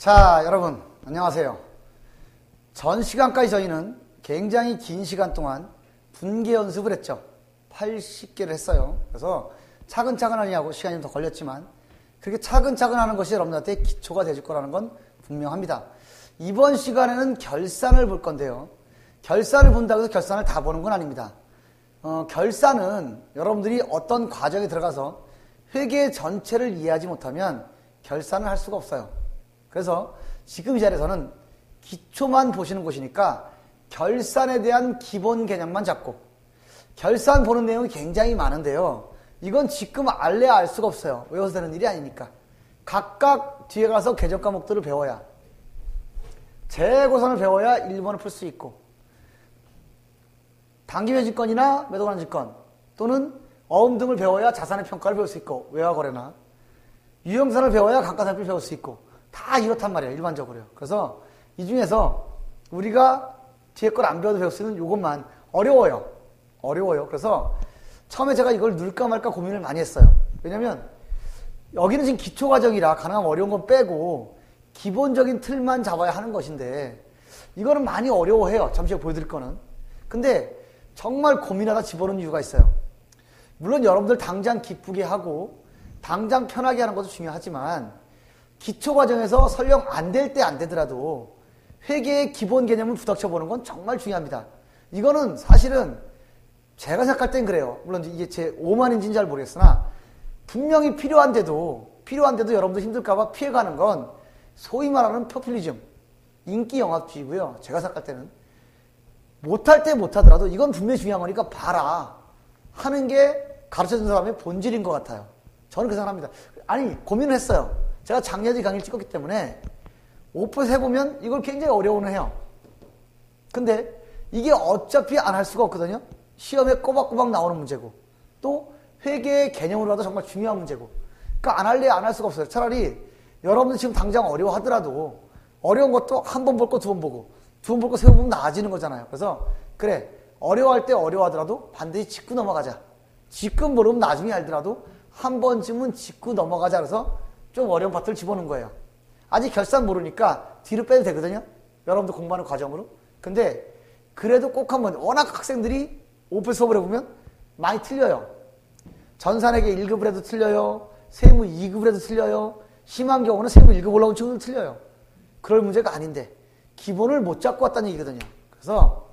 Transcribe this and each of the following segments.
자, 여러분 안녕하세요. 전 시간까지 저희는 굉장히 긴 시간 동안 분계 연습을 했죠. 80개를 했어요. 그래서 차근차근 하냐고 시간이 좀 더 걸렸지만 그렇게 차근차근 하는 것이 여러분들한테 기초가 되줄 거라는 건 분명합니다. 이번 시간에는 결산을 볼 건데요. 결산을 본다고 해서 결산을 다 보는 건 아닙니다. 결산은 여러분들이 어떤 과정에 들어가서 회계 전체를 이해하지 못하면 결산을 할 수가 없어요. 그래서 지금 이 자리에서는 기초만 보시는 곳이니까 결산에 대한 기본 개념만 잡고, 결산 보는 내용이 굉장히 많은데요. 이건 지금 알래야 알 수가 없어요. 외워서 되는 일이 아니니까. 각각 뒤에 가서 개정 과목들을 배워야, 재고선을 배워야 1번을 풀 수 있고, 당기매집권이나 매도관환증권 또는 어음 등을 배워야 자산의 평가를 배울 수 있고, 외화거래나 유형산을 배워야 감가상각을 배울 수 있고, 다 이렇단 말이에요. 일반적으로요. 그래서 이 중에서 우리가 뒤에 걸 안 배워도 배울 수 있는 이것만 어려워요. 그래서 처음에 제가 이걸 넣을까 말까 고민을 많이 했어요. 왜냐면 여기는 지금 기초과정이라 가능하면 어려운 건 빼고 기본적인 틀만 잡아야 하는 것인데, 이거는 많이 어려워해요. 잠시 후에 보여드릴 거는. 근데 정말 고민하다 집어넣은 이유가 있어요. 물론 여러분들 당장 기쁘게 하고 당장 편하게 하는 것도 중요하지만, 기초과정에서 설령 안 될 때 안 되더라도 회계의 기본 개념을 부닥쳐 보는 건 정말 중요합니다. 이거는 사실은 제가 생각할 땐 그래요. 물론 이게 제 오만인지는 잘 모르겠으나 분명히 필요한데도 여러분들 힘들까봐 피해가는 건 소위 말하는 포퓰리즘, 인기 영합주의고요. 제가 생각할 때는 못할 때 못하더라도 이건 분명히 중요한 거니까 봐라 하는 게 가르쳐준 사람의 본질인 것 같아요. 저는 그 생각합니다. 아니, 고민을 했어요. 제가 작년에 강의를 찍었기 때문에 오프에서 해보면 이걸 굉장히 어려워는 해요. 근데 이게 어차피 안 할 수가 없거든요. 시험에 꼬박꼬박 나오는 문제고, 또 회계의 개념으로 봐도 정말 중요한 문제고, 그러니까 안 할래 안 할 수가 없어요. 차라리 여러분들 지금 당장 어려워하더라도 어려운 것도 한 번 볼 거 두 번 보고, 두 번 볼 거 세 번 보면 나아지는 거잖아요. 그래서 그래, 어려워할 때 어려워하더라도 반드시 짚고 넘어가자. 지금 모르면 나중에 알더라도 한 번쯤은 짚고 넘어가자. 그래서 좀 어려운 파트를 집어넣은 거예요. 아직 결산 모르니까 뒤로 빼도 되거든요. 여러분들 공부하는 과정으로. 근데 그래도 꼭 한번, 워낙 학생들이 오픈 수업을 해보면 많이 틀려요. 전산회계 1급을 해도 틀려요. 세무 2급을 해도 틀려요. 심한 경우는 세무 1급 올라온 친구도 틀려요. 그럴 문제가 아닌데 기본을 못 잡고 왔다는 얘기거든요. 그래서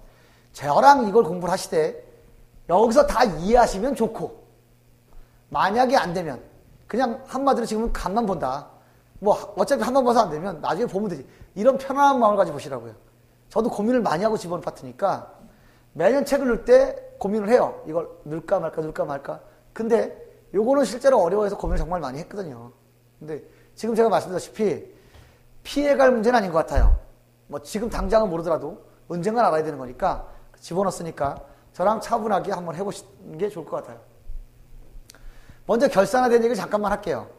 저랑 이걸 공부를 하시되 여기서 다 이해하시면 좋고, 만약에 안 되면 그냥 한마디로 지금은 간만 본다. 뭐 어차피 한번 봐서 안 되면 나중에 보면 되지. 이런 편안한 마음을 가지고 보시라고요. 저도 고민을 많이 하고 집어넣은 파트니까 매년 책을 넣을 때 고민을 해요. 이걸 넣을까 말까. 근데 요거는 실제로 어려워해서 고민을 정말 많이 했거든요. 근데 지금 제가 말씀드렸다시피 피해갈 문제는 아닌 것 같아요. 뭐 지금 당장은 모르더라도 언젠간 알아야 되는 거니까 집어넣었으니까 저랑 차분하게 한번 해보시는 게 좋을 것 같아요. 먼저 결산에 대한 얘기를 잠깐만 할게요.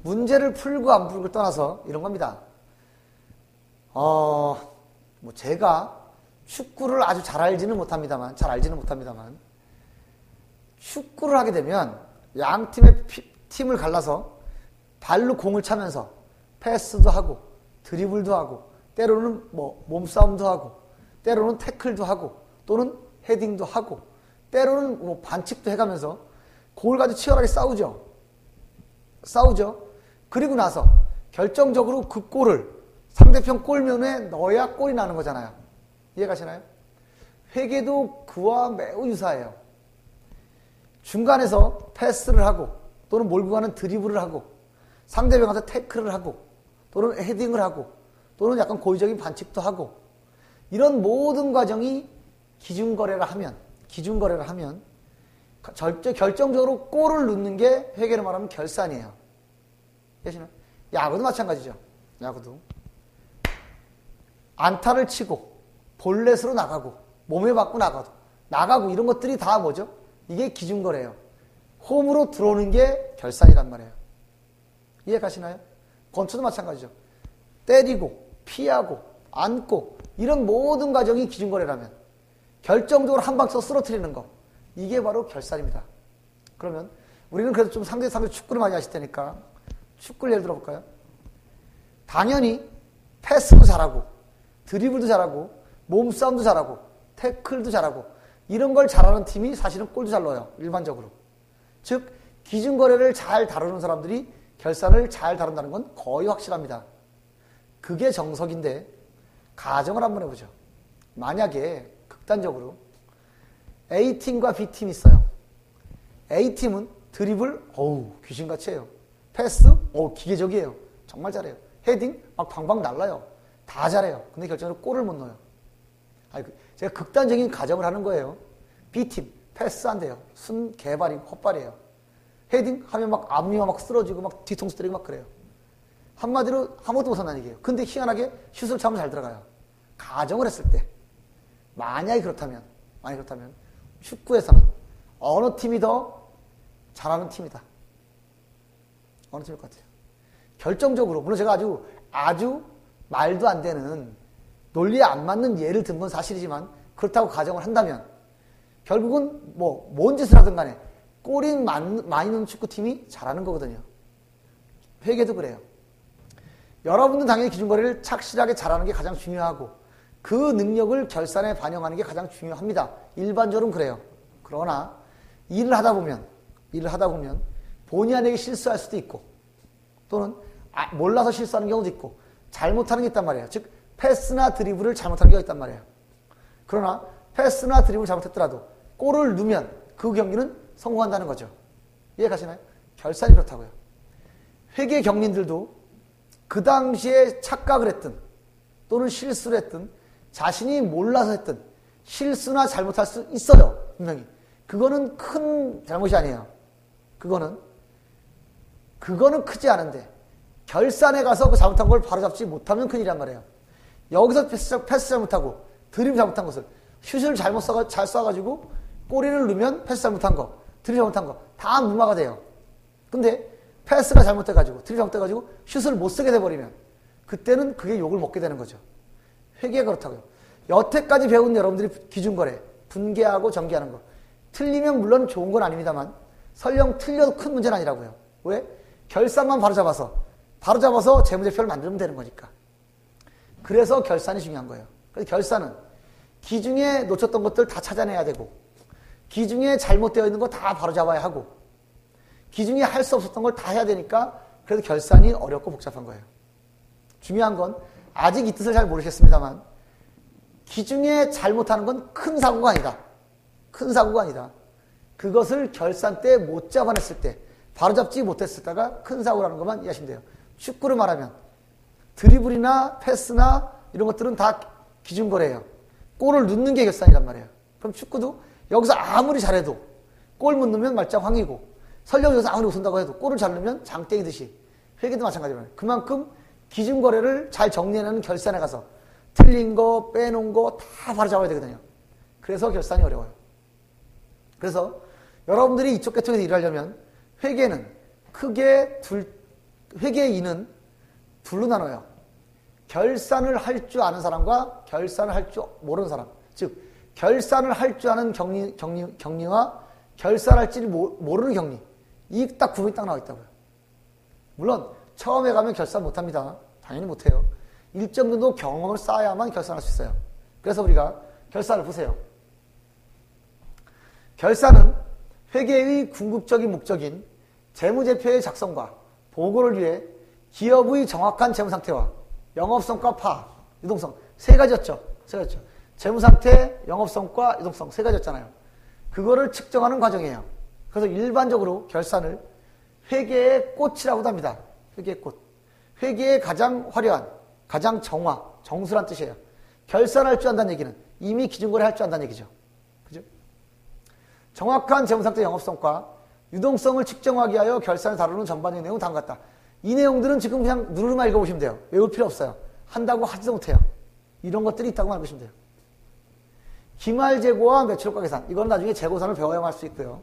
문제를 풀고 안 풀고 떠나서 이런 겁니다. 뭐 제가 축구를 아주 잘 알지는 못합니다만 축구를 하게 되면 양 팀의 팀을 갈라서 발로 공을 차면서 패스도 하고 드리블도 하고, 때로는 뭐 몸싸움도 하고, 때로는 태클도 하고, 또는 헤딩도 하고, 때로는 뭐 반칙도 해가면서 공을 가지고 치열하게 싸우죠. 그리고 나서 결정적으로 그 골을 상대편 골면에 넣어야 골이 나는 거잖아요. 이해가시나요? 회계도 그와 매우 유사해요. 중간에서 패스를 하고, 또는 몰고 가는 드리블을 하고, 상대방한테 태클을 하고, 또는 헤딩을 하고, 또는 약간 고의적인 반칙도 하고, 이런 모든 과정이 기준거래를 하면 결정적으로 골을 넣는 게 회계로 말하면 결산이에요. 계시나요? 야구도 마찬가지죠. 야구도 안타를 치고 볼넷으로 나가고 몸에 맞고 나가고 이런 것들이 다 뭐죠? 이게 기준거래예요. 홈으로 들어오는 게 결산이란 말이에요. 이해 가시나요? 건투도 마찬가지죠. 때리고 피하고 안고 이런 모든 과정이 기준거래라면 결정적으로 한 방에서 쓰러뜨리는 거, 이게 바로 결산입니다. 그러면 우리는 그래도 좀 상대 축구를 많이 하실 테니까 축구를 예를 들어볼까요? 당연히 패스도 잘하고, 드리블도 잘하고, 몸싸움도 잘하고, 태클도 잘하고, 이런 걸 잘하는 팀이 사실은 골도 잘 넣어요. 일반적으로. 즉 기준거래를 잘 다루는 사람들이 결산을 잘 다룬다는 건 거의 확실합니다. 그게 정석인데 가정을 한번 해보죠. 만약에 극단적으로 A팀과 B팀이 있어요. A팀은 드리블 귀신같이 해요. 패스 기계적이에요. 정말 잘해요. 헤딩 막 방방 날라요. 다 잘해요. 근데 결정적으로 골을 못 넣어요. 제가 극단적인 가정을 하는 거예요. B팀 패스 안 돼요. 순 개발이 헛발이에요. 헤딩 하면 막 앞니가 막 쓰러지고 막 뒤통수 때리고 막 그래요. 한마디로 아무것도 못한다는 얘기예요. 근데 희한하게 슛을 차면 잘 들어가요. 가정을 했을 때 만약에 그렇다면 축구에서는 어느 팀이 더 잘하는 팀이다. 어느 팀일 것 같아요. 결정적으로 물론 제가 아주 말도 안 되는 논리에 안 맞는 예를 든 건 사실이지만 그렇다고 가정을 한다면 결국은 뭔 짓을 하든 간에 골이 많이 넣는 축구팀이 잘하는 거거든요. 회계도 그래요. 여러분은 당연히 기준거래를 착실하게 잘하는 게 가장 중요하고 그 능력을 결산에 반영하는 게 가장 중요합니다. 일반적으로는 그래요. 그러나 일을 하다 보면 본의 아니게 실수할 수도 있고 또는 몰라서 실수하는 경우도 있고 잘못하는 게 있단 말이에요. 즉 패스나 드리블을 잘못하는 경우가 있단 말이에요. 그러나 패스나 드리블을 잘못했더라도 골을 넣으면 그 경기는 성공한다는 거죠. 이해 가시나요? 결산이 그렇다고요. 회계 경린들도 그 당시에 착각을 했든 또는 실수를 했든 자신이 몰라서 했든 실수나 잘못할 수 있어요. 분명히. 그거는 큰 잘못이 아니에요. 그거는 크지 않은데 결산에 가서 그 잘못한 걸 바로잡지 못하면 큰일이란 말이에요. 여기서 패스 잘못하고 드리블 잘못한 것을 슛을 잘 쏴가지고 꼬리를 넣으면 패스 잘못한 거, 드리블 잘못한 거 다 무마가 돼요. 근데 패스가 잘못돼가지고 드리블 잘못돼가지고 슛을 못 쓰게 돼버리면 그때는 그게 욕을 먹게 되는 거죠. 회계가 그렇다고요. 여태까지 배운 여러분들이 기준거래, 분계하고 전개하는 거 틀리면 물론 좋은 건 아닙니다만 설령 틀려도 큰 문제는 아니라고요. 왜? 결산만 바로잡아서 재무제표를 만들면 되는 거니까. 그래서 결산이 중요한 거예요. 그래서 결산은 기중에 놓쳤던 것들 다 찾아내야 되고 기중에 잘못되어 있는 거 다 바로잡아야 하고 기중에 할 수 없었던 걸 다 해야 되니까 그래서 결산이 어렵고 복잡한 거예요. 중요한 건 아직 이 뜻을 잘 모르겠습니다만 기중에 잘못하는 건 큰 사고가 아니다. 큰 사고가 아니다. 그것을 결산 때 못 잡아냈을 때 바로잡지 못했을 때가 큰 사고라는 것만 이해하시면 돼요. 축구를 말하면 드리블이나 패스나 이런 것들은 다 기준거래예요. 골을 넣는 게 결산이란 말이에요. 그럼 축구도 여기서 아무리 잘해도 골 못 넣으면 말짱황이고 설령 여기서 아무리 못한다고 해도 골을 잘 넣으면 장땡이듯이 회계도 마찬가지로 그만큼 기준거래를 잘 정리해내는 결산에 가서 틀린 거 빼놓은 거 다 바로잡아야 되거든요. 그래서 결산이 어려워요. 그래서 여러분들이 이쪽 계통에서 일하려면 회계는 크게 회계인은 둘로 나눠요. 결산을 할 줄 아는 사람과 결산을 할 줄 모르는 사람. 즉 결산을 할 줄 아는 경리와 결산할 줄 모르는 경리. 이 딱 구분이 딱 나와 있다고요. 물론 처음에 가면 결산 못합니다. 당연히 못해요. 일정 정도 경험을 쌓아야만 결산할 수 있어요. 그래서 우리가 결산을 보세요. 결산은 회계의 궁극적인 목적인 재무제표의 작성과 보고를 위해 기업의 정확한 재무상태와 영업성과 파악, 유동성 세 가지였죠. 재무상태, 영업성과 유동성 세 가지였잖아요. 그거를 측정하는 과정이에요. 그래서 일반적으로 결산을 회계의 꽃이라고도 합니다. 회계의 꽃. 회계의 가장 화려한, 가장 정수란 뜻이에요. 결산할 줄 안다는 얘기는 이미 기준거래 할 줄 안다는 얘기죠. 그죠? 정확한 재무상태 영업성과 유동성을 측정하기 위하여 결산을 다루는 전반적인 내용은 다음과 같다. 이 내용들은 지금 그냥 누르만 읽어보시면 돼요. 외울 필요 없어요. 한다고 하지도 못해요. 이런 것들이 있다고 알고 계시면 돼요. 기말재고와 매출효과 계산. 이건 나중에 재고산을 배워야만 할 수 있고요.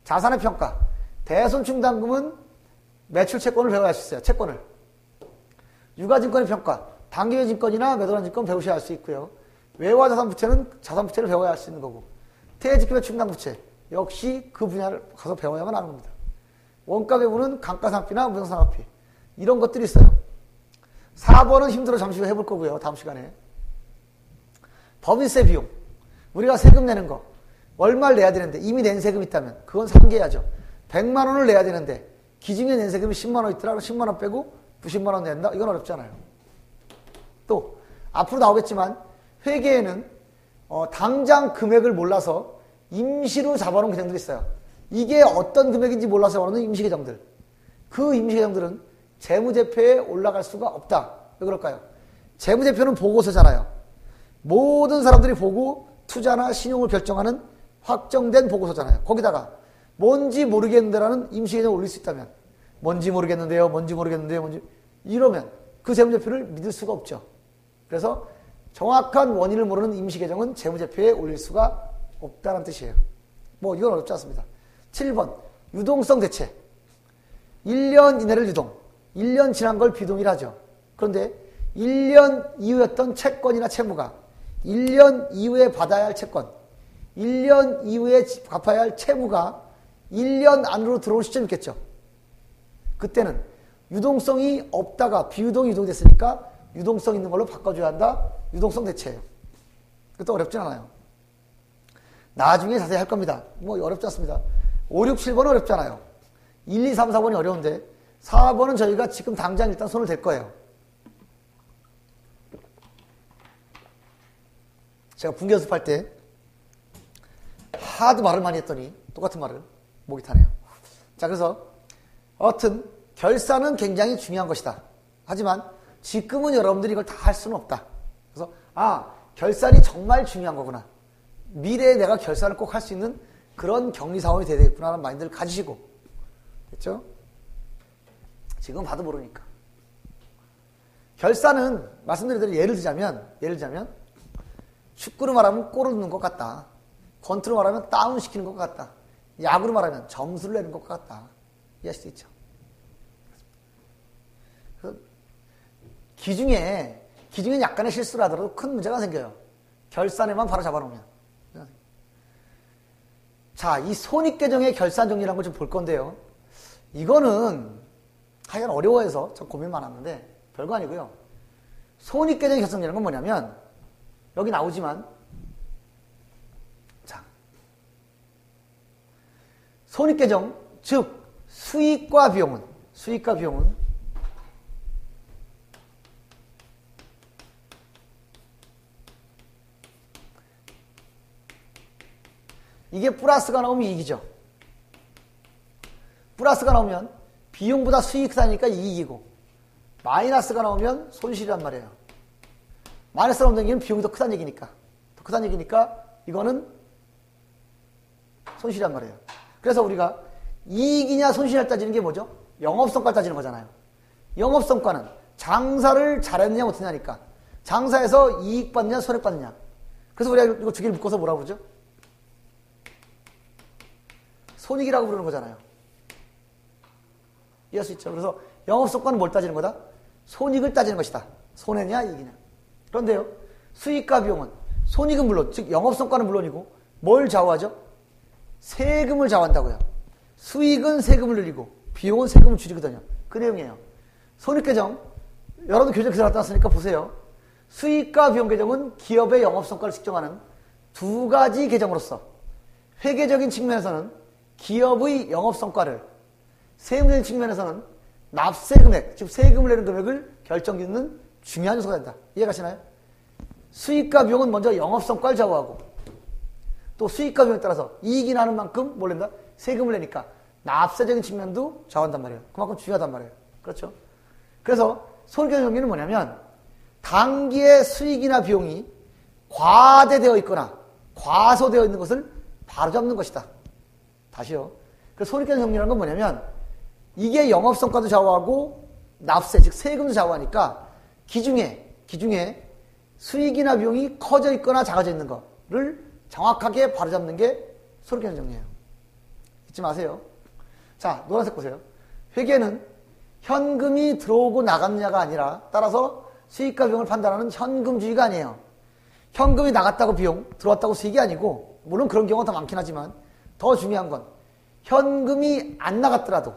자산의 평가. 대손충당금은 매출채권을 배워야 할 수 있어요. 채권을. 유가증권의 평가. 단기회증권이나 매도란증권 배우셔야 할 수 있고요. 외화자산부채는 자산부채를 배워야 할 수 있는 거고. 퇴직금의 충당부채. 역시 그 분야를 가서 배워야만 하는 겁니다. 원가배분은 감가상각비나 무상상각비. 이런 것들이 있어요. 4번은 힘들어 잠시 후에 해볼 거고요. 다음 시간에. 법인세 비용. 우리가 세금 내는 거. 얼마를 내야 되는데 이미 낸 세금 있다면 그건 상계해야죠. 100만 원을 내야 되는데 기준에 낸 세금이 10만 원 있더라. 10만 원 빼고 90만 원 낸다? 이건 어렵잖아요. 또 앞으로 나오겠지만 회계에는 당장 금액을 몰라서 임시로 잡아놓은 계정들이 있어요. 이게 어떤 금액인지 몰라서 잡아놓은 임시 계정들. 그 임시 계정들은 재무제표에 올라갈 수가 없다. 왜 그럴까요? 재무제표는 보고서잖아요. 모든 사람들이 보고 투자나 신용을 결정하는 확정된 보고서잖아요. 거기다가 뭔지 모르겠는데라는 임시 계정을 올릴 수 있다면 뭔지 모르겠는데요. 이러면 그 재무제표를 믿을 수가 없죠. 그래서 정확한 원인을 모르는 임시 계정은 재무제표에 올릴 수가 없다는 뜻이에요. 뭐 이건 어렵지 않습니다. 7번 유동성 대체. 1년 이내를 유동. 1년 지난 걸 비동이라 하죠. 그런데 1년 이후였던 채권이나 채무가 1년 이후에 받아야 할 채권, 1년 이후에 갚아야 할 채무가 1년 안으로 들어올 시점이 있겠죠. 그때는 유동성이 없다가 비유동이 유동됐으니까 유동성 있는 걸로 바꿔줘야 한다. 유동성 대체예요. 그것도 어렵진 않아요. 나중에 자세히 할 겁니다. 뭐 어렵지 않습니다. 5, 6, 7번은 어렵잖아요. 1, 2, 3, 4번이 어려운데 4번은 저희가 지금 당장 일단 손을 댈 거예요. 제가 분기 연습할 때 하도 말을 많이 했더니 똑같은 말을 목이 타네요. 자, 그래서 여하튼 결산은 굉장히 중요한 것이다. 하지만 지금은 여러분들이 이걸 다 할 수는 없다. 그래서 결산이 정말 중요한 거구나. 미래에 내가 결산을 꼭 할 수 있는 그런 격리사원이 돼야 되겠구나 하는 마인드를 가지시고, 됐죠? 지금 봐도 모르니까. 결산은 말씀드린 대로 예를 들자면 축구로 말하면 골을 넣는 것 같다. 권투로 말하면 다운 시키는 것 같다. 야구로 말하면 점수를 내는 것 같다. 이해할 수 있죠. 기중에 약간의 실수를 하더라도 큰 문제가 생겨요. 결산에만 바로 잡아놓으면. 자, 이 손익계정의 결산 정리라는 걸 좀 볼 건데요. 이거는 하여간 어려워해서 좀 고민 많았는데 별거 아니고요. 손익계정의 결산 정리라는 건 뭐냐면 여기 나오지만, 자, 손익계정, 즉 수익과 비용은 이게 플러스가 나오면 이익이죠. 플러스가 나오면 비용보다 수익이 크다니까 이익이고, 마이너스가 나오면 손실이란 말이에요. 마이너스가 나오는 얘기는 비용이 더 크다는 얘기니까. 더 크다는 얘기니까 이거는 손실이란 말이에요. 그래서 우리가 이익이냐 손실을 따지는 게 뭐죠? 영업성과를 따지는 거잖아요. 영업성과는 장사를 잘했느냐 못했느냐니까. 장사에서 이익 받느냐 손해 받느냐. 그래서 우리가 이거 두 개를 묶어서 뭐라고 그러죠? 손익이라고 부르는 거잖아요. 이해할 수 있죠? 그래서 영업성과는 뭘 따지는 거다? 손익을 따지는 것이다. 손해냐 이익이냐. 그런데요, 수익과 비용은, 손익은 물론, 즉 영업성과는 물론이고 뭘 좌우하죠? 세금을 좌우한다고요. 수익은 세금을 늘리고 비용은 세금을 줄이거든요. 그 내용이에요. 손익계정, 여러분도 교재 그대로 나타났으니까 보세요. 수익과 비용 계정은 기업의 영업성과를 측정하는 두 가지 계정으로서 회계적인 측면에서는 기업의 영업성과를, 세금적인 측면에서는 납세금액, 즉 세금을 내는 금액을 결정짓는 중요한 요소가 된다. 이해가시나요? 수익과 비용은 먼저 영업성과를 좌우하고, 또 수익과 비용에 따라서 이익이 나는 만큼 뭘 낸다? 세금을 내니까 납세적인 측면도 좌우한단 말이에요. 그만큼 중요하단 말이에요. 그렇죠? 그래서 손익계정 정리는 뭐냐면 당기의 수익이나 비용이 과대되어 있거나 과소되어 있는 것을 바로잡는 것이다. 다시요. 그래서 손익계정 정리라는 건 뭐냐면 이게 영업성과도 좌우하고 납세, 즉 세금도 좌우하니까 기중에 수익이나 비용이 커져 있거나 작아져 있는 거를 정확하게 바로잡는 게 손익계정 정리예요. 잊지 마세요. 자, 노란색 보세요. 회계는 현금이 들어오고 나갔느냐가 아니라, 따라서 수익과 비용을 판단하는 현금주의가 아니에요. 현금이 나갔다고 비용, 들어왔다고 수익이 아니고, 물론 그런 경우가 더 많긴 하지만 더 중요한 건 현금이 안 나갔더라도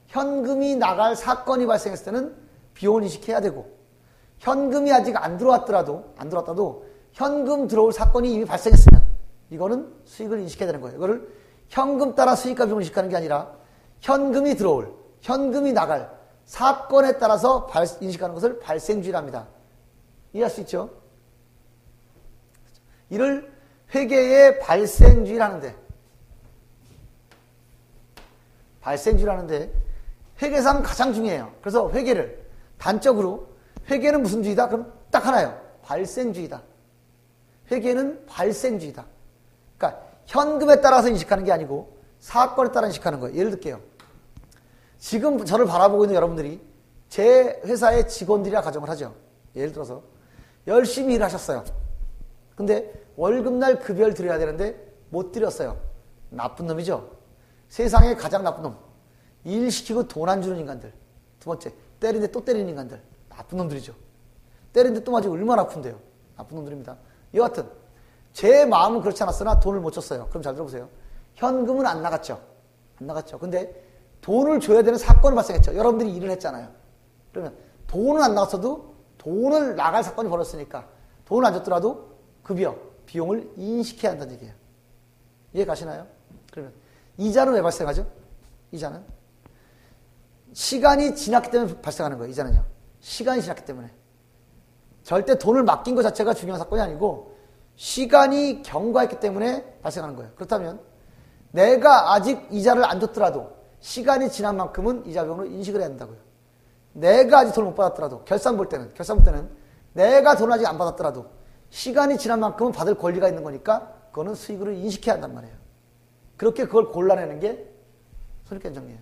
현금이 나갈 사건이 발생했을 때는 비용을 인식해야 되고, 현금이 아직 안 들어왔더라도 현금 들어올 사건이 이미 발생했으면 이거는 수익을 인식해야 되는 거예요. 이거를 현금 따라 수익과 비용을 인식하는 게 아니라 현금이 들어올, 현금이 나갈 사건에 따라서 인식하는 것을 발생주의랍니다. 이해할 수 있죠? 이를 회계의 발생주의라는데, 회계상 가장 중요해요. 그래서 회계를 단적으로, 회계는 무슨 주의다? 그럼 딱 하나예요. 발생주의다. 회계는 발생주의다. 그러니까 현금에 따라서 인식하는 게 아니고 사건에 따라 인식하는 거예요. 예를 들게요. 지금 저를 바라보고 있는 여러분들이 제 회사의 직원들이라 가정을 하죠. 예를 들어서 열심히 일을 하셨어요. 근데 월급날 급여를 드려야 되는데 못 드렸어요. 나쁜 놈이죠. 세상에 가장 나쁜 놈. 일 시키고 돈 안 주는 인간들. 두 번째, 때리는데 또 때리는 인간들. 나쁜 놈들이죠. 때리는데 또 맞으면 얼마나 아픈데요. 나쁜 놈들입니다. 여하튼 제 마음은 그렇지 않았으나 돈을 못 줬어요. 그럼 잘 들어보세요. 현금은 안 나갔죠. 근데 돈을 줘야 되는 사건이 발생했죠. 여러분들이 일을 했잖아요. 그러면 돈은 안 나갔어도 돈을 나갈 사건이 벌어졌으니까 돈을 안 줬더라도 급여, 비용을 인식해야 한다는 얘기예요. 이해 가시나요? 그러면 이자는 왜 발생하죠? 이자는 시간이 지났기 때문에 발생하는 거예요. 이자는요. 시간이 지났기 때문에. 절대 돈을 맡긴 것 자체가 중요한 사건이 아니고 시간이 경과했기 때문에 발생하는 거예요. 그렇다면 내가 아직 이자를 안 줬더라도 시간이 지난 만큼은 이자 비용으로 인식을 해야 된다고요. 내가 아직 돈을 못 받았더라도 결산 볼 때는 내가 돈을 아직 안 받았더라도 시간이 지난 만큼은 받을 권리가 있는 거니까 그거는 수익으로 인식해야 한단 말이에요. 그렇게 그걸 골라내는 게 손익계산 정리예요.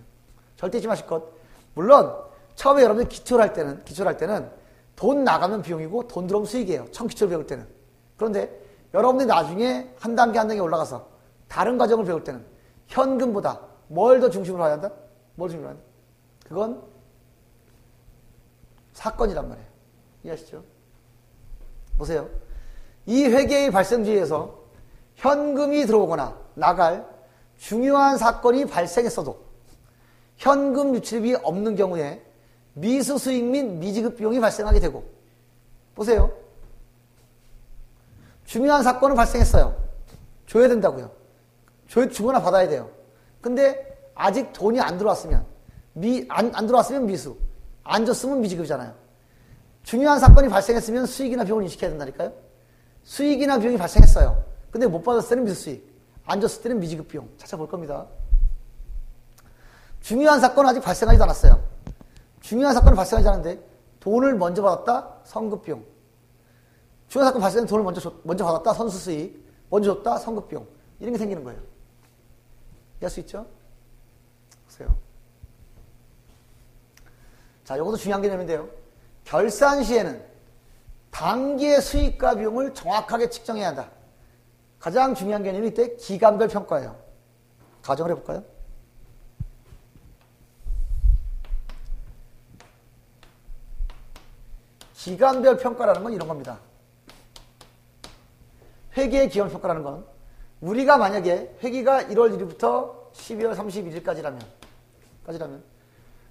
절대 잊지 마실 것. 물론 처음에 여러분들이 기초를 할 때는 돈 나가면 비용이고 돈 들어오면 수익이에요. 처음 기초를 배울 때는. 그런데 여러분들이 나중에 한 단계 올라가서 다른 과정을 배울 때는 현금보다 뭘 더 중심으로 해야 한다? 뭘 중심으로 해야 한다? 그건 사건이란 말이에요. 이해하시죠? 보세요. 이 회계의 발생주의에서 현금이 들어오거나 나갈 중요한 사건이 발생했어도 현금 유출입이 없는 경우에 미수 수익 및 미지급 비용이 발생하게 되고, 보세요. 중요한 사건은 발생했어요. 줘야 된다고요. 주거나 받아야 돼요. 근데 아직 돈이 안 들어왔으면 안 들어왔으면 미수, 안 줬으면 미지급이잖아요. 중요한 사건이 발생했으면 수익이나 비용을 인식해야 된다니까요. 수익이나 비용이 발생했어요. 근데 못 받았을 때는 미수 수익, 안 줬을 때는 미지급 비용 찾아볼 겁니다. 중요한 사건은 아직 발생하지 않았어요. 중요한 사건은 발생하지 않았는데 돈을 먼저 받았다, 성급 비용. 중요한 사건 발생한 돈을 먼저 받았다, 선수 수익. 먼저 줬다, 성급 비용. 이런 게 생기는 거예요. 이해할 수 있죠? 보세요. 자, 이것도 중요한 개념인데요. 결산 시에는 단기의 수익과 비용을 정확하게 측정해야 한다. 가장 중요한 개념이 이때 기간별 평가예요. 가정을 해볼까요? 기간별 평가라는 건 이런 겁니다. 회계의 기간 평가라는 건 우리가 만약에 회기가 1월 1일부터 12월 31일까지라면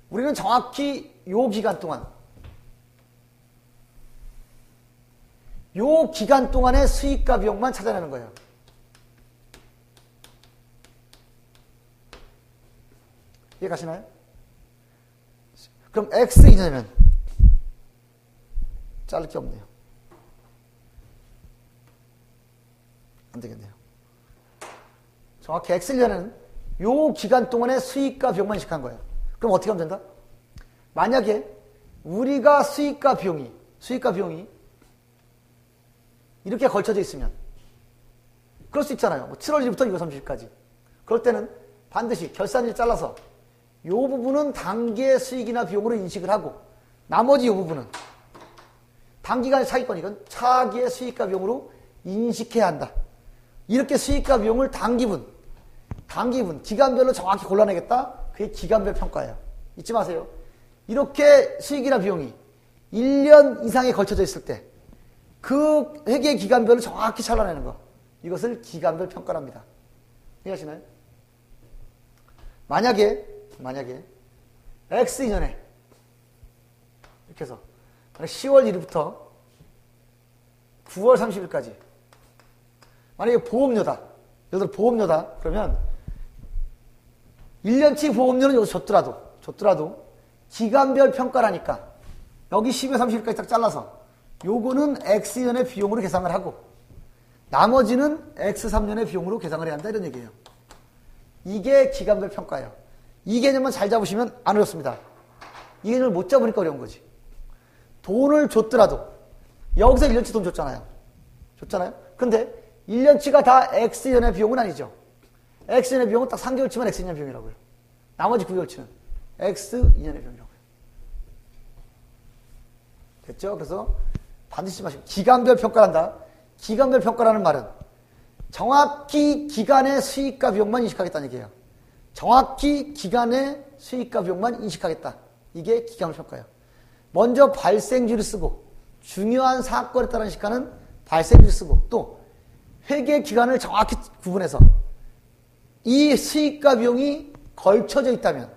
우리는 정확히 요 기간 동안의 수익과 비용만 찾아내는 거예요. 이해 가시나요? 그럼 X 이전이면 자를 게 없네요. 안 되겠네요. 정확히 X년에는 요 기간 동안의 수익과 비용만 인식한 거예요. 그럼 어떻게 하면 된다? 만약에 우리가 수익과 비용이 이렇게 걸쳐져 있으면 그럴 수 있잖아요. 뭐 7월 1일부터 2월 30일까지. 그럴 때는 반드시 결산일 잘라서 요 부분은 단기의 수익이나 비용으로 인식을 하고 나머지 요 부분은 단기간의 차익권이건 차기의 수익과 비용으로 인식해야 한다. 이렇게 수익과 비용을 단기분, 기간별로 정확히 골라내겠다. 그게 기간별 평가예요. 잊지 마세요. 이렇게 수익이나 비용이 1년 이상에 걸쳐져 있을 때 그 회계 기간별로 정확히 잘라내는 거. 이것을 기간별 평가랍니다. 이해하시나요? 만약에 X 이전에 계속해서 10월 1일부터 9월 30일까지 만약에 보험료다. 예를 들어 보험료다. 그러면 1년치 보험료는 여기서 줬더라도 기간별 평가라니까 여기 10월 30일까지 딱 잘라서 요거는 X년의 비용으로 계산을 하고 나머지는 X3년의 비용으로 계산을 해야 한다 이런 얘기예요. 이게 기간별 평가예요. 이 개념만 잘 잡으시면 안 어렵습니다. 이 개념을 못 잡으니까 어려운 거지. 돈을 줬더라도 여기서 1년치 돈 줬잖아요. 근데 1년치가 다 X년의 비용은 아니죠. X년의 비용은 딱 3개월치만 X년 비용이라고요. 나머지 9개월치는 X2년의 비용이라고요. 됐죠? 그래서 반드시 마시고 기간별 평가한다. 기간별 평가라는 말은 정확히 기간의 수익과 비용만 인식하겠다는 얘기예요. 정확히 기간의 수익과 비용만 인식하겠다. 이게 기간별 평가예요. 먼저 발생지를 쓰고 중요한 사건에 따른 시간은 발생지를 쓰고 또 회계 기간을 정확히 구분해서 이 수익과 비용이 걸쳐져 있다면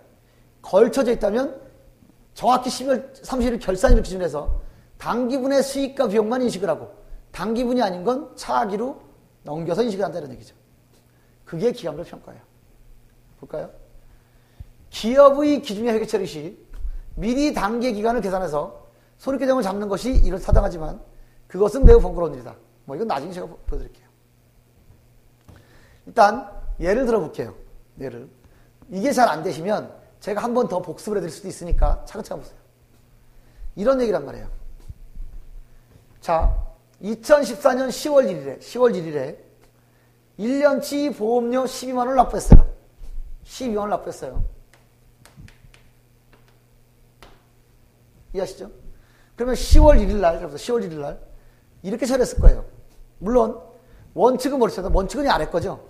정확히 10월 30일 결산일을 기준으로 해서 단기분의 수익과 비용만 인식을 하고 단기분이 아닌 건 차기로 넘겨서 인식을 한다는 얘기죠. 그게 기간별 평가예요. 볼까요? 기업의 기준의 회계 처리 시 미리 단계 기간을 계산해서 손익계정을 잡는 것이 이를 타당하지만 그것은 매우 번거로운 일이다. 이건 나중에 제가 보여드릴게요. 일단 예를 들어 볼게요. 이게 잘 안 되시면 제가 한 번 더 복습을 해드릴 수도 있으니까 차근차근 보세요. 이런 얘기란 말이에요. 자, 2014년 10월 1일에 1년치 보험료 12만 원을 납부했어요. 12만 원을 납부했어요. 이해하시죠? 그러면 10월 1일 날 이렇게 처리했을 거예요. 물론 원칙은 모르시죠? 원칙은 이 아래 거죠?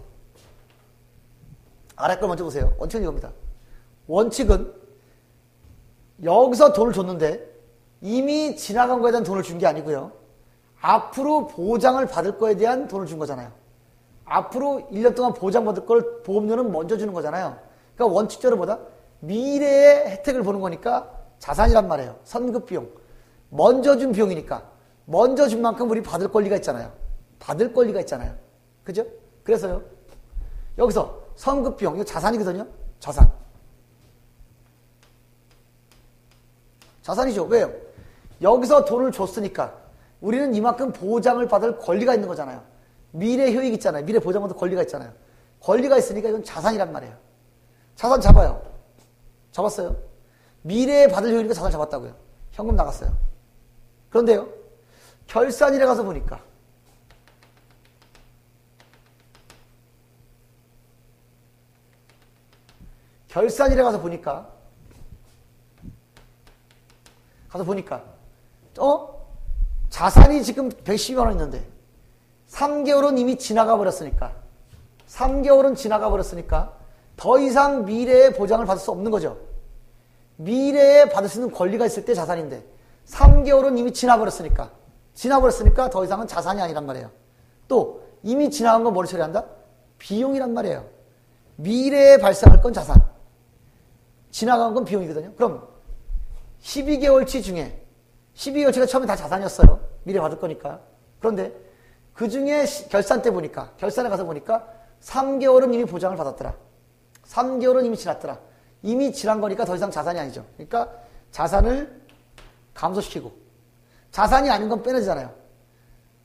아래 걸 먼저 보세요. 원칙은 이겁니다. 원칙은 여기서 돈을 줬는데 이미 지나간 거에 대한 돈을 준 게 아니고요. 앞으로 보장을 받을 거에 대한 돈을 준 거잖아요. 앞으로 1년 동안 보장받을 걸 보험료는 먼저 주는 거잖아요. 그러니까 원칙적으로 보다 미래의 혜택을 보는 거니까 자산이란 말이에요. 선급비용. 먼저 준 비용이니까 먼저 준 만큼 우리 받을 권리가 있잖아요. 그죠? 그래서요. 여기서 선급비용, 이거 자산이거든요. 자산이죠. 왜요? 여기서 돈을 줬으니까 우리는 이만큼 보장을 받을 권리가 있는 거잖아요. 미래 효익 있잖아요. 미래 보장받을 권리가 있잖아요. 권리가 있으니까 이건 자산이란 말이에요. 자산 잡아요. 잡았어요. 미래에 받을 효익이니까 자산 잡았다고요. 현금 나갔어요. 그런데요. 결산일에 가서 보니까 자산이 지금 112만 원 있는데 3개월은 이미 지나가 버렸으니까 더 이상 미래의 보장을 받을 수 없는 거죠. 미래에 받을 수 있는 권리가 있을 때 자산인데 3개월은 이미 지나버렸으니까 더 이상은 자산이 아니란 말이에요. 또 이미 지나간 건 뭐를 처리한다? 비용이란 말이에요. 미래에 발생할 건 자산, 지나간 건 비용이거든요. 그럼 12개월치 중에 12개월치가 처음에 다 자산이었어요. 미래 받을 거니까. 그런데 그 중에 결산에 가서 보니까 3개월은 이미 보장을 받았더라. 3개월은 이미 지났더라. 이미 지난 거니까 더 이상 자산이 아니죠. 그러니까 자산을 감소시키고 자산이 아닌 건 빼내잖아요.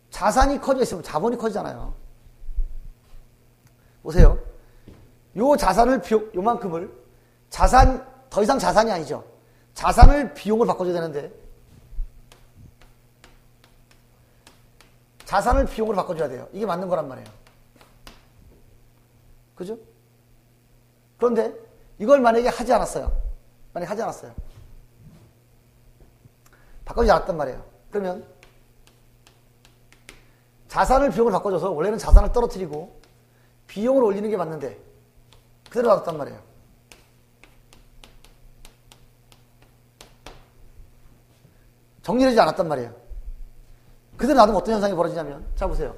자산이 커져 있으면 자본이 커지잖아요. 보세요. 요 자산을 요만큼을 더 이상 자산이 아니죠. 자산을 비용을 바꿔줘야 되는데 자산을 비용으로 바꿔줘야 돼요. 이게 맞는 거란 말이에요. 그죠? 그런데 이걸 만약에 하지 않았어요. 바꿔주지 않았단 말이에요. 그러면 자산을 비용으로 바꿔줘서 원래는 자산을 떨어뜨리고 비용을 올리는 게 맞는데 그대로 놔뒀단 말이에요. 정리되지 않았단 말이에요. 그대로 놔두면 어떤 현상이 벌어지냐면, 자 보세요.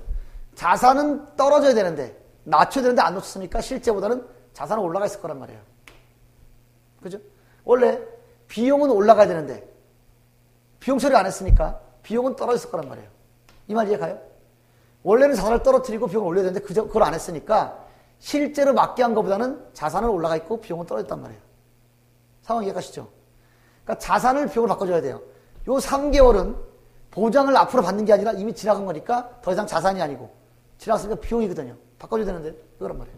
자산은 떨어져야 되는데 낮춰야 되는데 안 낮췄으니까 실제보다는 자산은 올라가 있을 거란 말이에요. 그죠? 원래 비용은 올라가야 되는데 비용 처리 안 했으니까 비용은 떨어졌을 거란 말이에요. 이 말 이해가요? 원래는 자산을 떨어뜨리고 비용을 올려야 되는데 그걸 안 했으니까 실제로 맞게 한 것보다는 자산은 올라가 있고 비용은 떨어졌단 말이에요. 상황 이해가시죠? 그러니까 자산을 비용으로 바꿔줘야 돼요. 요 3개월은 보장을 앞으로 받는 게 아니라 이미 지나간 거니까 더 이상 자산이 아니고 지나갔으니까 비용이거든요. 바꿔줘야 되는데 그거란 말이에요.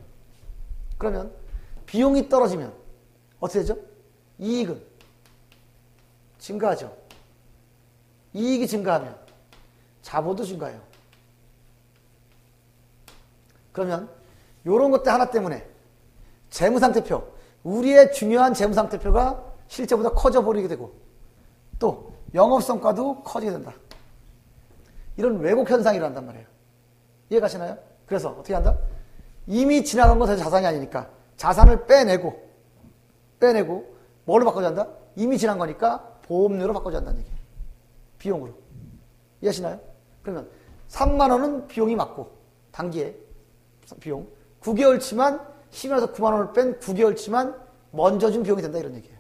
그러면 비용이 떨어지면 어떻게 되죠? 이익은 증가하죠. 이익이 증가하면 자본도 증가해요. 그러면 이런 것들 하나 때문에 재무상태표, 우리의 중요한 재무상태표가 실제보다 커져 버리게 되고 또 영업성과도 커지게 된다. 이런 왜곡 현상이 일어난단 말이에요. 이해가시나요? 그래서 어떻게 한다? 이미 지나간 건 자산이 아니니까 자산을 빼내고 뭘로 바꿔줘야 한다? 이미 지난 거니까 보험료로 바꿔줘야 한다는 얘기예요. 비용으로. 이해하시나요? 그러면 3만 원은 비용이 맞고 단기에 비용 9개월치만 10만원에서 9만 원을 뺀 9개월치만 먼저 준 비용이 된다 이런 얘기예요.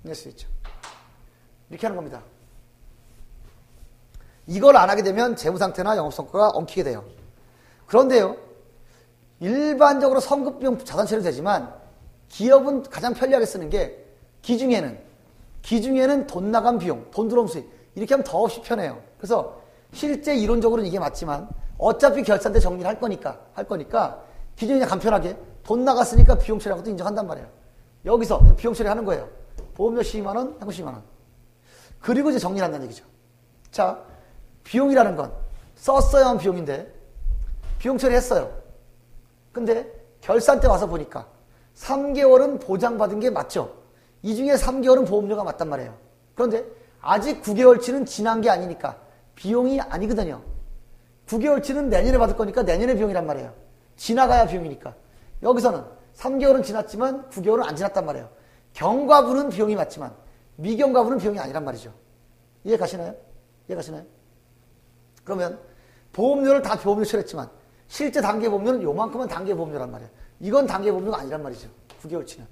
이해할 수 있죠? 이렇게 하는 겁니다. 이걸 안 하게 되면 재무상태나 영업성과가 엉키게 돼요. 그런데요, 일반적으로 성급비용 자산 처리도 되지만 기업은 가장 편리하게 쓰는 게 기중에는 돈 나간 비용, 돈 들어온 수익 이렇게 하면 더없이 편해요. 그래서 실제 이론적으로는 이게 맞지만 어차피 결산 때 정리를 할 거니까 기준이 그냥 간편하게 돈 나갔으니까 비용 처리한 것도 인정한단 말이에요. 여기서 그냥 비용 처리하는 거예요. 보험료 12만 원, 현금 12만 원. 그리고 이제 정리를 한다는 얘기죠. 자, 비용이라는 건 썼어야 한 비용인데 비용 처리했어요. 근데 결산 때 와서 보니까 3개월은 보장받은 게 맞죠. 이 중에 3개월은 보험료가 맞단 말이에요. 그런데 아직 9개월치는 지난 게 아니니까 비용이 아니거든요. 9개월치는 내년에 받을 거니까 내년의 비용이란 말이에요. 지나가야 비용이니까. 여기서는 3개월은 지났지만 9개월은 안 지났단 말이에요. 경과분은 비용이 맞지만 미경과분은 비용이 아니란 말이죠. 이해 가시나요? 그러면 보험료를 다 보험료 처리했지만 실제 단계 보험료는 요만큼은 단계 보험료란 말이에요. 이건 단계 보험료가 아니란 말이죠. 9개월치는.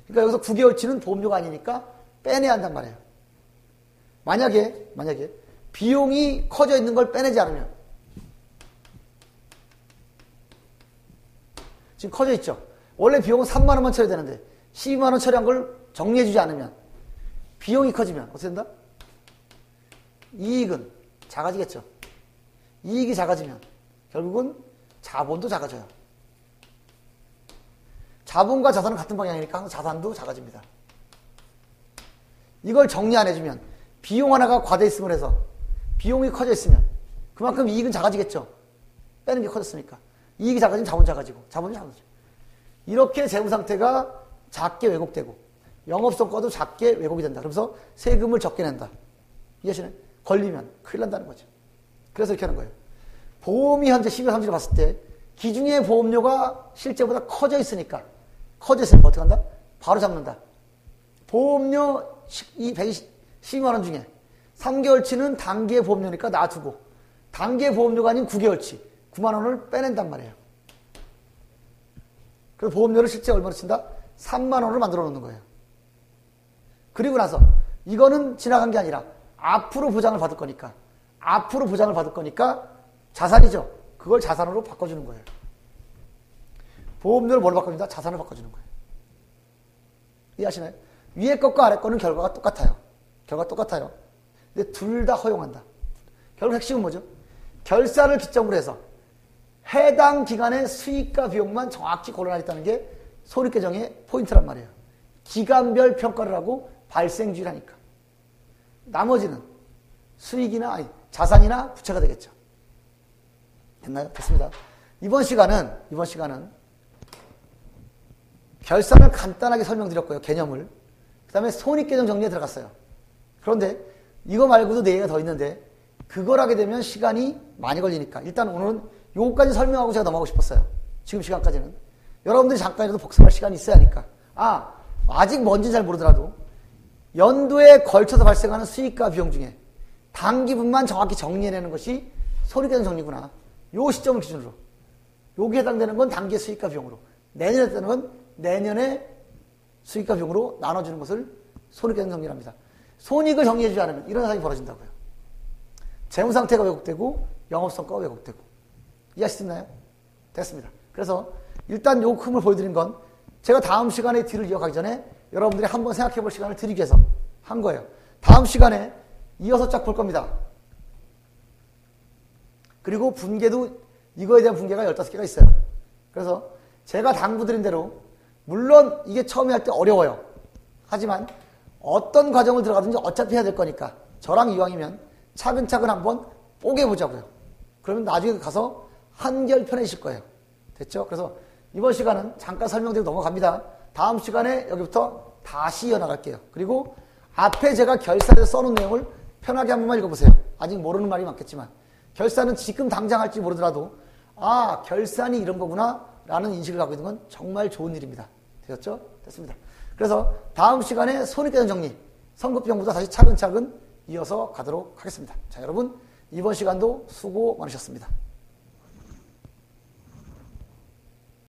그러니까 여기서 9개월치는 보험료가 아니니까 빼내야 한단 말이에요. 만약에 비용이 커져 있는 걸 빼내지 않으면 지금 커져 있죠. 원래 비용은 3만 원만 처리해야 되는데 12만 원 처리한 걸 정리해주지 않으면 비용이 커지면 어떻게 된다? 이익은 작아지겠죠. 이익이 작아지면 결국은 자본도 작아져요. 자본과 자산은 같은 방향이니까 항상 자산도 작아집니다. 이걸 정리 안 해주면 비용 하나가 과대 있음을 해서 비용이 커져 있으면 그만큼 이익은 작아지겠죠. 빼는 게 커졌으니까. 이익이 작아지면 자본이 작아지고. 이렇게 재무 상태가 작게 왜곡되고 영업성과도 작게 왜곡이 된다. 그러면서 세금을 적게 낸다. 이해하시나요? 걸리면 큰일 난다는 거죠. 그래서 이렇게 하는 거예요. 보험이 현재 12월 30일 봤을 때 기중의 보험료가 실제보다 커져 있으니까 어떻게 한다? 바로 잡는다. 보험료 112만 원 중에 3개월치는 단기의 보험료니까 놔두고 단기의 보험료가 아닌 9개월치 9만 원을 빼낸단 말이에요. 그래서 보험료를 실제 얼마로 친다? 3만 원을 만들어 놓는 거예요. 그리고 나서 이거는 지나간 게 아니라 앞으로 보장을 받을 거니까 자산이죠. 그걸 자산으로 바꿔주는 거예요. 보험료를 뭘로 바꿔준다? 자산을 바꿔주는 거예요. 이해하시나요? 위에 것과 아래 거는 결과가 똑같아요. 근데 둘 다 허용한다. 결국 핵심은 뭐죠? 결산을 기점으로 해서 해당 기간의 수익과 비용만 정확히 고려하겠다는 게 손익계정의 포인트란 말이에요. 기간별 평가를 하고 발생주의를 하니까. 나머지는 수익이나 자산이나 부채가 되겠죠. 됐나요? 됐습니다. 이번 시간은 결산을 간단하게 설명드렸고요. 개념을. 그 다음에 손익계정 정리에 들어갔어요. 그런데 이거 말고도 4개가 더 있는데 그걸 하게 되면 시간이 많이 걸리니까 일단 오늘은 요거까지 설명하고 제가 넘어가고 싶었어요. 지금 시간까지는. 여러분들이 잠깐이라도 복습할 시간이 있어야 하니까. 아직 뭔지 잘 모르더라도 연도에 걸쳐서 발생하는 수익과 비용 중에 단기분만 정확히 정리해내는 것이 손익계정 정리구나. 요 시점을 기준으로. 여기에 해당되는 건 단기의 수익과 비용으로. 내년에 해당되는 건 내년의 수익과 비용으로 나눠주는 것을 손익계정 정리랍니다. 손익을 정리해주지 않으면 이런 현상이 벌어진다고요. 재무상태가 왜곡되고 영업성과가 왜곡되고. 이해하실 수 있나요? 됐습니다. 그래서 일단 요 흐름을 보여드린 건 제가 다음 시간에 뒤를 이어가기 전에 여러분들이 한번 생각해 볼 시간을 드리기 위해서 한 거예요. 다음 시간에 이어서 쫙 볼 겁니다. 그리고 분계도 이거에 대한 분계가 15개가 있어요. 그래서 제가 당부드린 대로 물론 이게 처음에 할 때 어려워요. 하지만 어떤 과정을 들어가든지 어차피 해야 될 거니까 저랑 이왕이면 차근차근 한번 뽀개보자고요. 그러면 나중에 가서 한결 편해지실 거예요. 됐죠? 그래서 이번 시간은 잠깐 설명드리고 넘어갑니다. 다음 시간에 여기부터 다시 이어나갈게요. 그리고 앞에 제가 결산에서 써놓은 내용을 편하게 한 번만 읽어보세요. 아직 모르는 말이 많겠지만 결산은 지금 당장 할지 모르더라도 아 결산이 이런 거구나 라는 인식을 갖고 있는 건 정말 좋은 일입니다. 되셨죠? 됐습니다. 그래서 다음 시간에 손익계산 정리, 성급비용부터 다시 차근차근 이어서 가도록 하겠습니다. 자, 여러분 이번 시간도 수고 많으셨습니다.